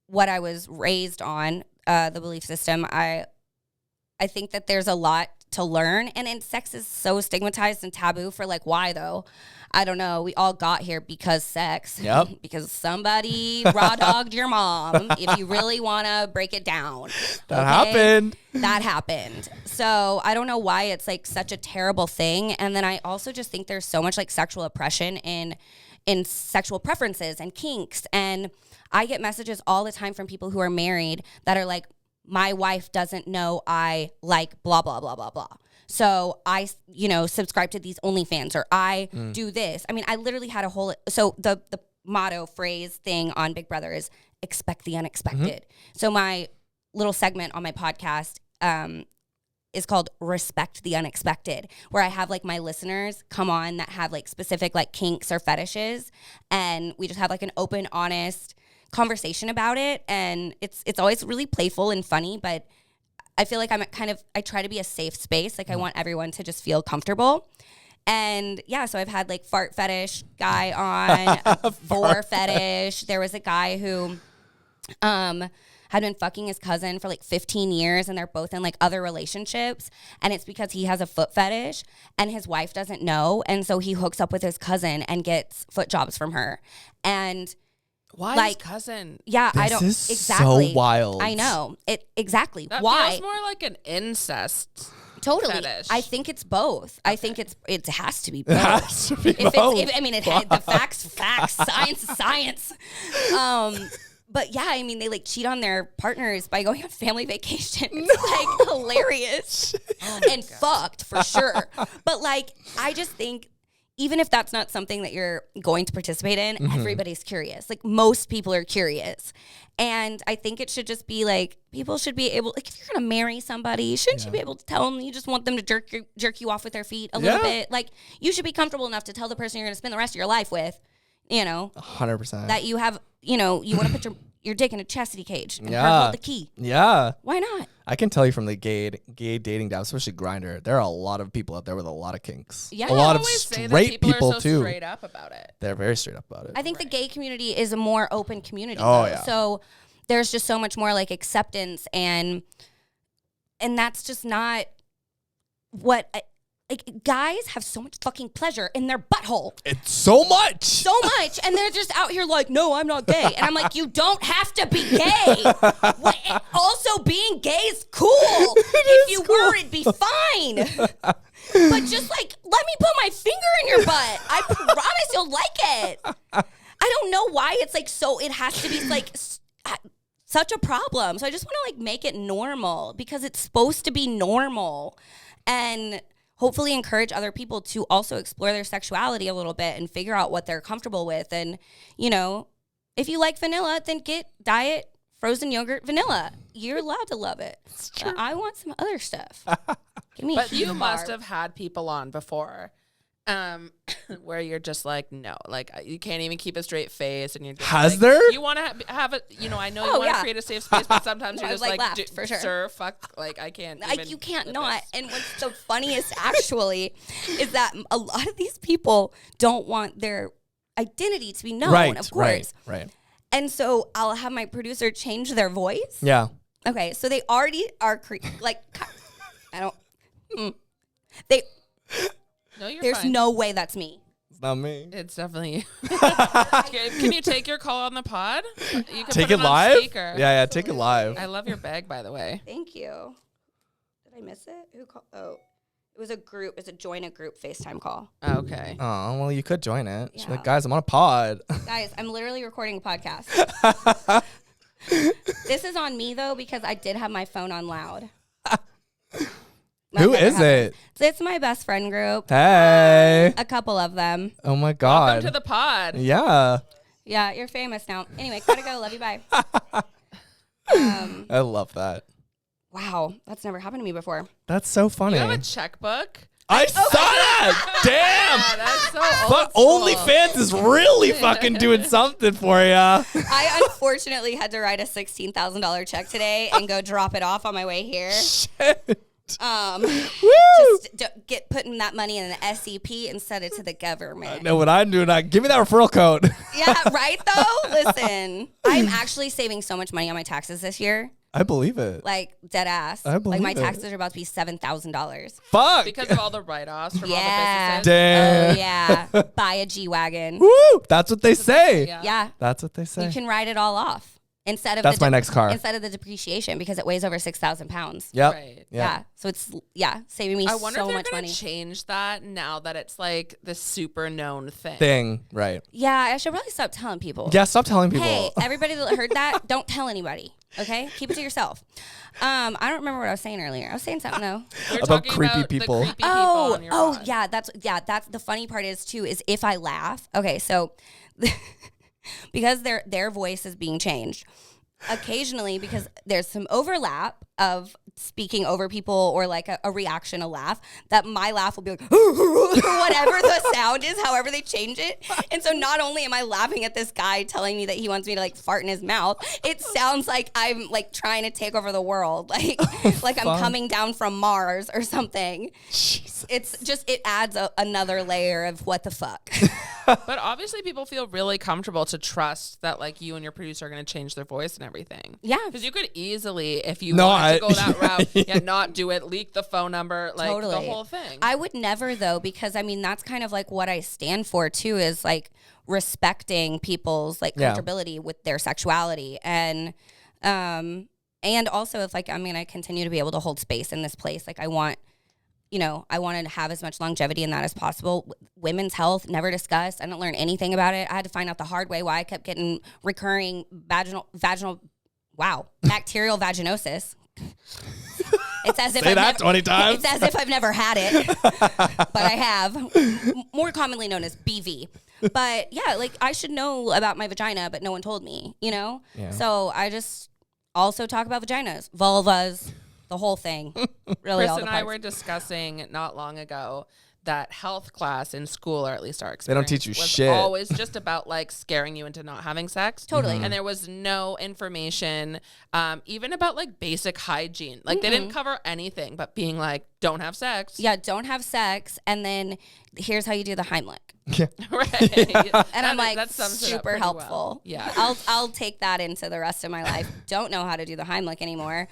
what I was raised on, the belief system, I think that there's a lot to learn. And sex is so stigmatized and taboo for like, why though? I don't know. We all got here because sex. Yep. Because somebody raw dogged your mom, if you really want to break it down. That happened. That happened. So I don't know why it's like such a terrible thing. And then I also just think there's so much like sexual oppression in sexual preferences and kinks. And I get messages all the time from people who are married that are like, my wife doesn't know I like blah, blah, blah, blah, blah. So I, you know, subscribe to these OnlyFans, or I do this. I mean, I literally had so the motto phrase thing on Big Brother is expect the unexpected. Mm-hmm. So my little segment on my podcast is called Respect the Unexpected, where I have like my listeners come on that have like specific like kinks or fetishes. And we just have like an open, honest conversation about it. And it's always really playful and funny, but I feel like I try to be a safe space. Like I want everyone to just feel comfortable. And yeah, so I've had like fart fetish guy on, vor fetish. There was a guy who had been fucking his cousin for like 15 years, and they're both in like other relationships. And it's because he has a foot fetish and his wife doesn't know. And so he hooks up with his cousin and gets foot jobs from her. And why like, his cousin? Yeah, this I don't is exactly. So wild. I know it exactly. That why? feels more like an incest. Totally. Fetish. I think it's both. Okay. I think it has to be both. It has to be both. I mean, the facts, science. But yeah, I mean, they like cheat on their partners by going on family vacation. It's like hilarious and fucked for sure. But like, I just think, even if that's not something that you're going to participate in, everybody's curious. Like most people are curious. And I think it should just be like, people should be able, like if you're going to marry somebody, shouldn't you be able to tell them you just want them to jerk you off with their feet a little bit? Like you should be comfortable enough to tell the person you're going to spend the rest of your life with, you know, 100%. that you have, you know, you want to put your dick in a chastity cage and her hold the key. Yeah. Why not? I can tell you from the gay dating down, especially Grindr, there are a lot of people out there with a lot of kinks. Yeah. A lot of always say that straight people are so too. Straight up about it. They're very straight up about it. I think the gay community is a more open community. Oh, though. yeah. So there's just so much more like acceptance, and that's just not what like guys have so much fucking pleasure in their butthole. It's so much. So much. And they're just out here like, no, I'm not gay. And I'm like, you don't have to be gay. Also, being gay is cool. If you were, it'd be fine. But just like, let me put my finger in your butt. I promise you'll like it. I don't know why it's like so, it has to be like such a problem. So I just want to like make it normal because it's supposed to be normal. And hopefully encourage other people to also explore their sexuality a little bit and figure out what they're comfortable with. And, you know, if you like vanilla, then get diet frozen yogurt vanilla. You're allowed to love it. I want some other stuff. Give me But a you must have had people on before where you're just like, no, like you can't even keep a straight face. And you're just Has like, there? You want to have it, you know, I know you want to create a safe space, but sometimes you're just like, laughed, for sure. Sir, fuck, like I can't even You can't with not. this. And what's the funniest actually is that a lot of these people don't want their identity to be known, of course. Right. And so I'll have my producer change their voice. Yeah. Okay, so they already are I don't. They. No, you're There's fine. no way that's me. It's not me. It's definitely you. Can you take your call on the pod? You can Take put it on live? speaker. Yeah, take it live. I love your bag, by the way. Thank you. Did I miss it? Who called? Oh, it was a group. It's a join a group FaceTime call. Okay. Oh, well, you could join it. She's Yeah. like, guys, I'm on a pod. Guys, I'm literally recording a podcast. This is on me though because I did have my phone on loud. Who is it? It's my best friend group. Hey. A couple of them. Oh my God. Welcome to the pod. Yeah. Yeah, you're famous now. Anyway, gotta go. Love you. Bye. I love that. Wow, that's never happened to me before. That's so funny. You have a checkbook? I saw that. Damn. Yeah, that's so But old school. OnlyFans is really fucking doing something for ya. I unfortunately had to write a $16,000 check today and go drop it off on my way here. Shit. Woo! Just get putting that money in an SEP and send it to the government. Know what I'm doing? Give me that referral code. Yeah, right though? Listen, I'm actually saving so much money on my taxes this year. I believe it. Like, dead ass. I believe my it. taxes are about to be $7,000. Fuck. Because of all the write-offs from all the Yeah. businesses. Damn. Oh, yeah. Buy a G-Wagon. Woo. That's what they say. Yeah. That's what they say. You can write it all off. Instead of That's my next car. Instead of the depreciation because it weighs over 6,000 pounds. Yep. Right. Yeah. So it's, saving me I wonder so if they're much gonna money. change that now that it's like the super known thing. Right. Yeah, I should probably stop telling people. Yeah, stop telling people. Hey, everybody that heard that, don't tell anybody. Okay? Keep it to yourself. I don't remember what I was saying earlier. I was saying something though. We're About talking creepy about people. The creepy people on your pod. Yeah, that's the funny part is too is if I laugh. Okay, so because their voice is being changed. Occasionally, because there's some overlap of speaking over people or like a reaction, a laugh, that my laugh will be like, whatever the sound is, however they change it. And so not only am I laughing at this guy telling me that he wants me to like fart in his mouth, it sounds like I'm like trying to take over the world. Like, I'm coming down from Mars or something. Jesus. It's just, it adds another layer of what the fuck. But obviously people feel really comfortable to trust that like you and your producer are going to change their voice and everything. Yeah. Because you could easily, if you wanted to go that route, not do it, leak the phone number, like Totally. the whole thing. I would never though, because I mean, that's kind of like what I stand for too, is like respecting people's like comfortability with their sexuality. And also if like, I'm going to continue to be able to hold space in this place. Like I want to have as much longevity in that as possible. Women's health, never discussed. I didn't learn anything about it. I had to find out the hard way why I kept getting recurring bacterial vaginosis. It's as if Say that 20 times. It's as if I've never had it, but I have. More commonly known as BV. But yeah, like I should know about my vagina, but no one told me, Yeah. So I just also talk about vaginas, vulvas, the whole thing. Really, Chris all the and I parts. were discussing not long ago that health class in school, or at least our They don't experience, teach you was shit. always just about like scaring you into not having sex. Totally. And there was no information, even about like basic hygiene. Like they didn't cover anything, but being like, don't have sex. Yeah, don't have sex, and then here's how you do the Heimlich. Yeah. Right. And I'm like, that sums it up super pretty helpful. well. Yeah. I'll take that into the rest of my life. Don't know how to do the Heimlich anymore.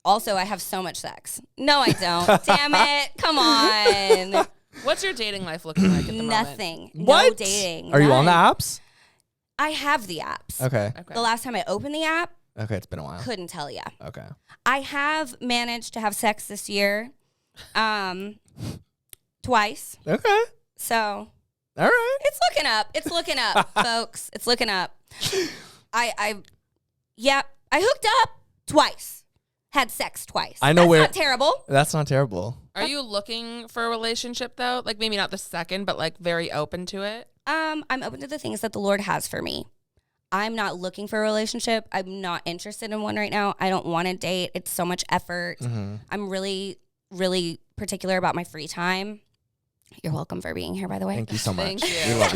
Also, I have so much sex. No, I don't. Damn it. Come on. What's your dating life looking like at the moment? Nothing. What? No dating. Are you on the None. apps? I have the apps. Okay. The last time I opened the app, Okay, it's been a while. couldn't tell you. Okay. I have managed to have sex this year, twice. Okay. So All right. it's looking up. It's looking up, folks. It's looking up. I hooked up twice. Had sex twice. I know That's where- not terrible. That's not terrible. Are you looking for a relationship though? Like maybe not the second, but like very open to it? I'm open to the things that the Lord has for me. I'm not looking for a relationship. I'm not interested in one right now. I don't want to date. It's so much effort. I'm really, really particular about my free time. You're welcome for being here, by the way. Thank you so much. Thank you. We love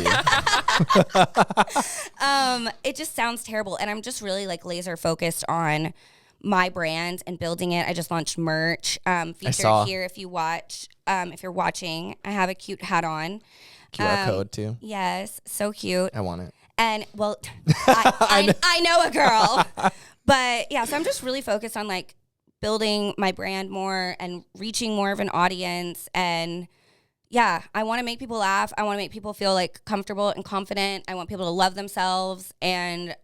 you. It just sounds terrible. And I'm just really like laser focused on my brand and building it. I just launched merch. Featured saw. here if you watch, if you're watching, I have a cute hat on. QR code too. Yes, so cute. I want it. And well, I know a girl. But yeah, so I'm just really focused on like building my brand more and reaching more of an audience. And yeah, I want to make people laugh. I want to make people feel like comfortable and confident. I want people to love themselves. And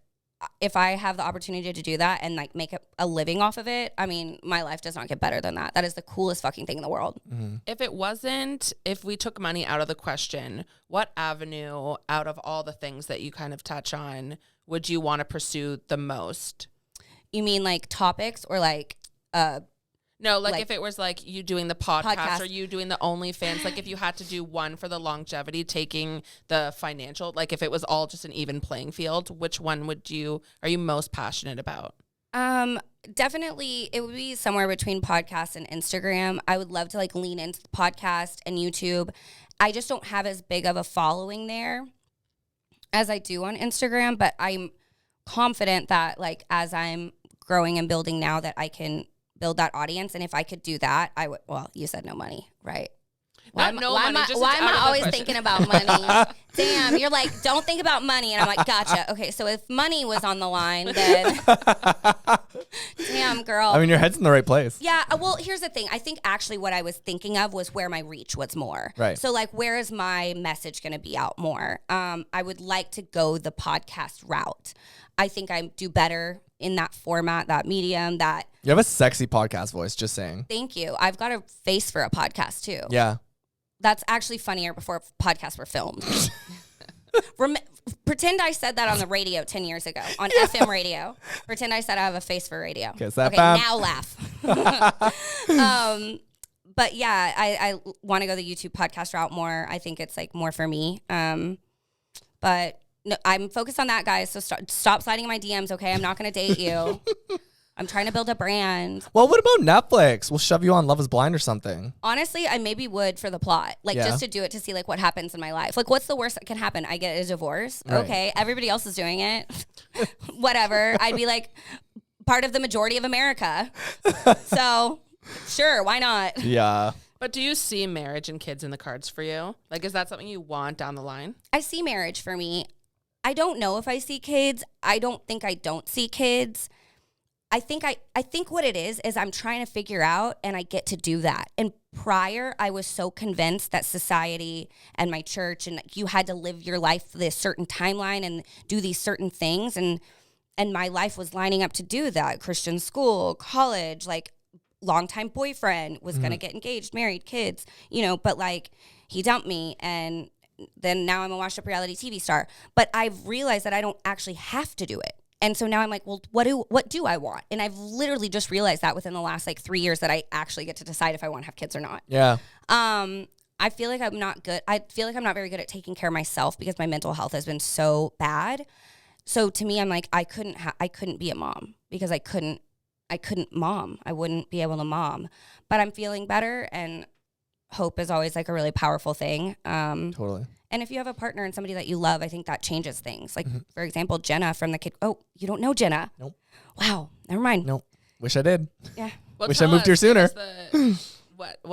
if I have the opportunity to do that and like make a living off of it, I mean, my life does not get better than that. That is the coolest fucking thing in the world. If we took money out of the question, what avenue out of all the things that you kind of touch on would you want to pursue the most? You mean like topics or like No, like if it was like you doing the podcast or Podcast. you doing the OnlyFans, like if you had to do one for the longevity, taking the financial, like if it was all just an even playing field, which one are you most passionate about? Definitely it would be somewhere between podcast and Instagram. I would love to like lean into the podcast and YouTube. I just don't have as big of a following there as I do on Instagram, but I'm confident that like as I'm growing and building now that I can build that audience. And if I could do that, I would, well, you said no money, right? Why am I always thinking about money? Damn, you're like, don't think about money. And I'm like, gotcha. Okay, so if money was on the line, then damn, girl. I mean, your head's in the right place. Yeah, well, here's the thing. I think actually what I was thinking of was where my reach was more. Right. So like, where is my message going to be out more? I would like to go the podcast route. I think I do better in that format, that medium, that. You have a sexy podcast voice, just saying. Thank you. I've got a face for a podcast too. Yeah. That's actually funnier before podcasts were filmed. Pretend I said that on the radio 10 years ago, on FM radio. Pretend I said I have a face for radio. Okay, is that okay, bad? now laugh. But yeah, I want to go the YouTube podcast route more. I think it's like more for me. But no, I'm focused on that, guys. So stop sliding in my DMs, okay? I'm not going to date you. I'm trying to build a brand. Well, what about Netflix? We'll shove you on Love is Blind or something. Honestly, I maybe would for the plot. Like, just to do it to see, like, what happens in my life. Like, what's the worst that can happen? I get a divorce. Right. Okay. Everybody else is doing it. Whatever. I'd be, like, part of the majority of America. So, sure. Why not? Yeah. But do you see marriage and kids in the cards for you? Like, is that something you want down the line? I see marriage for me. I don't know if I see kids. I don't think I don't see kids. I think what it is I'm trying to figure out, and I get to do that. And prior, I was so convinced that society and my church and you had to live your life this certain timeline and do these certain things, and my life was lining up to do that. Christian school, college, like longtime boyfriend was gonna get engaged, married, kids, but like he dumped me, and then now I'm a washed up reality TV star. But I've realized that I don't actually have to do it. And so now I'm like, well, what do I want? And I've literally just realized that within the last like 3 years that I actually get to decide if I want to have kids or not. Yeah. I feel like I'm not good. I feel like I'm not very good at taking care of myself because my mental health has been so bad. So to me, I'm like, I couldn't be a mom because I couldn't mom. I wouldn't be able to mom. But I'm feeling better, and hope is always like a really powerful thing. Totally. And if you have a partner and somebody that you love, I think that changes things. Like, for example, Jenna from the kid. Oh, you don't know Jenna? Nope. Wow. Never mind. Nope. Wish I did. Yeah. Well, Wish I tell moved here us, give sooner.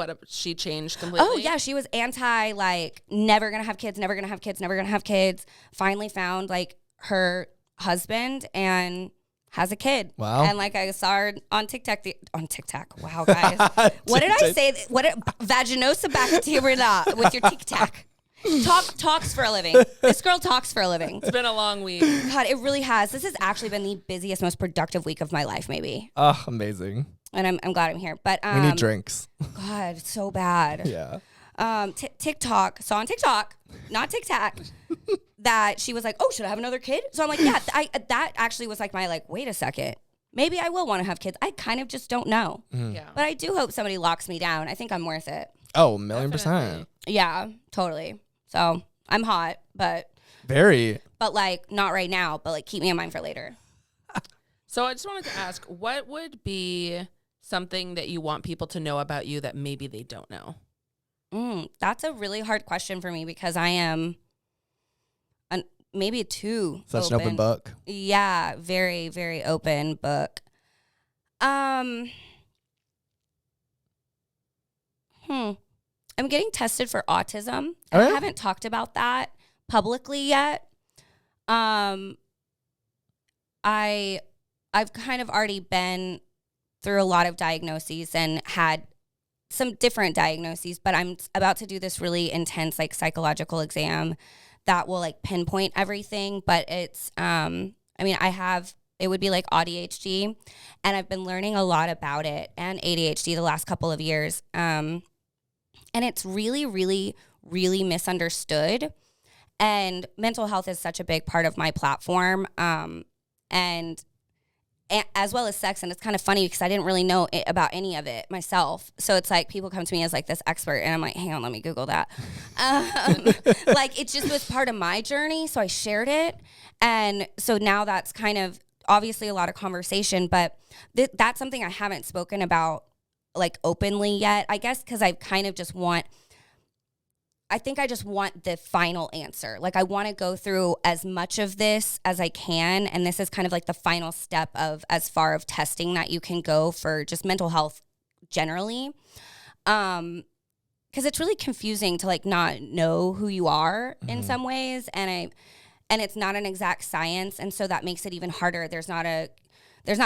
us she changed completely? Oh, yeah. She was anti, like, never going to have kids, never going to have kids, never going to have kids. Finally found, like, her husband and has a kid. Wow. And like I saw her on TikTok. Wow, guys. What did I say? Vaginosa bacteria with your TikTok. Talks for a living. This girl talks for a living. It's been a long week. God, it really has. This has actually been the busiest, most productive week of my life, maybe. Oh, amazing. And I'm glad I'm here. But We need drinks. God, so bad. Yeah. TikTok, saw on TikTok, not TikTok, that she was like, oh, should I have another kid? So I'm like, yeah, that actually was like my like, wait a second. Maybe I will want to have kids. I kind of just don't know. Yeah. But I do hope somebody locks me down. I think I'm worth it. Oh, 1,000,000%. Yeah, totally. So I'm hot, but Very. like not right now, but like keep me in mind for later. So I just wanted to ask, what would be something that you want people to know about you that maybe they don't know? That's a really hard question for me because I am maybe too Such an open book. Yeah, very, very open book. I'm getting tested for autism. Oh, yeah? I haven't talked about that publicly yet. I've kind of already been through a lot of diagnoses and had some different diagnoses, but I'm about to do this really intense like psychological exam that will like pinpoint everything. But it's, it would be like ADHD, and I've been learning a lot about it and ADHD the last couple of years. And it's really, really, really misunderstood. And mental health is such a big part of my platform. And as well as sex. And it's kind of funny because I didn't really know about any of it myself. So it's like people come to me as like this expert and I'm like, hang on, let me Google that. Like it just was part of my journey. So I shared it. And so now that's kind of obviously a lot of conversation, but that's something I haven't spoken about like openly yet, I guess, because I kind of just I think I just want the final answer. Like I want to go through as much of this as I can. And this is kind of like the final step of as far of testing that you can go for just mental health generally. Because it's really confusing to like not know who you are in some ways. And it's not an exact science. And so that makes it even harder. There's not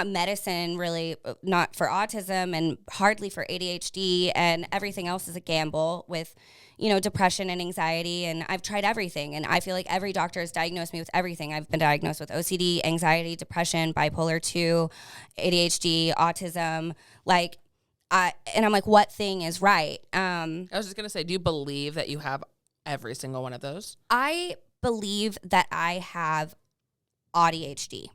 medicine really, not for autism and hardly for ADHD, and everything else is a gamble with, depression and anxiety. And I've tried everything. And I feel like every doctor has diagnosed me with everything. I've been diagnosed with OCD, anxiety, depression, bipolar 2, ADHD, autism. And I'm like, what thing is right? I was just going to say, do you believe that you have every single one of those? I believe that I have ADHD.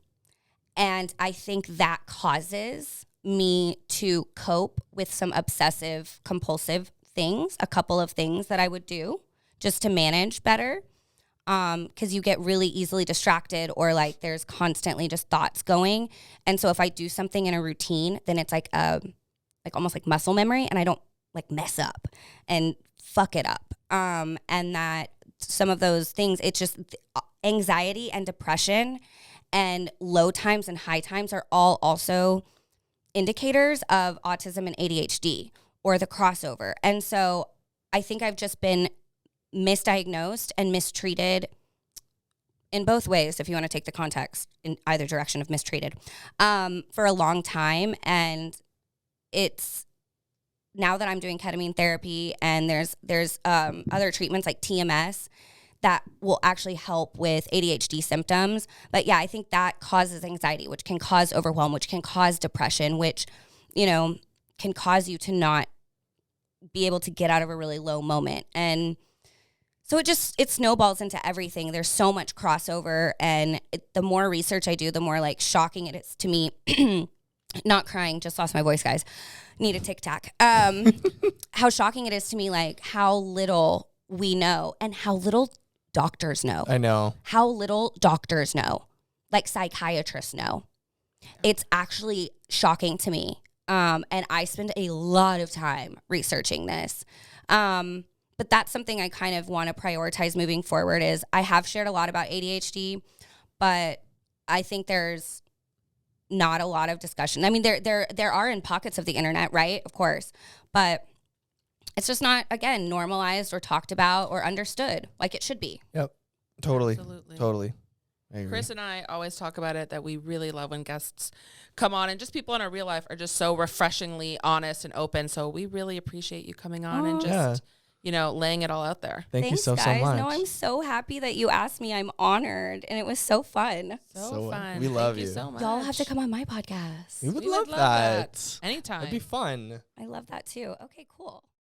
And I think that causes me to cope with some obsessive compulsive things, a couple of things that I would do just to manage better. Because you get really easily distracted or like there's constantly just thoughts going. And so if I do something in a routine, then it's like almost like muscle memory, and I don't like mess up and fuck it up. And that some of those things, it's just anxiety and depression and low times and high times are all also indicators of autism and ADHD or the crossover. And so I think I've just been misdiagnosed and mistreated in both ways, if you want to take the context in either direction of mistreated, for a long time. And it's now that I'm doing ketamine therapy and there's other treatments like TMS that will actually help with ADHD symptoms. But yeah, I think that causes anxiety, which can cause overwhelm, which can cause depression, which, can cause you to not be able to get out of a really low moment. And so it snowballs into everything. There's so much crossover. And the more research I do, the more like shocking it is to me. Not crying, just lost my voice, guys. Need a tic tac. How shocking it is to me, like how little we know and how little doctors know. I know. How little doctors know, like psychiatrists know. It's actually shocking to me. And I spend a lot of time researching this. But that's something I kind of want to prioritize moving forward is I have shared a lot about ADHD, but I think there's not a lot of discussion. I mean, there are in pockets of the internet, right? Of course. But it's just not, again, normalized or talked about or understood like it should be. Yep. Totally. Absolutely. Totally. I agree. Chris and I always talk about it that we really love when guests come on, and just people in our real life are just so refreshingly honest and open. So we really appreciate you coming on and just, laying it all out there. Thank you Thanks, so guys. much. No, I'm so happy that you asked me. I'm honored, and it was so fun. So fun. We love Thank you. so much. Y'all have to come on my podcast. We would love that. Anytime. That'd be fun. I love that too. Okay, cool.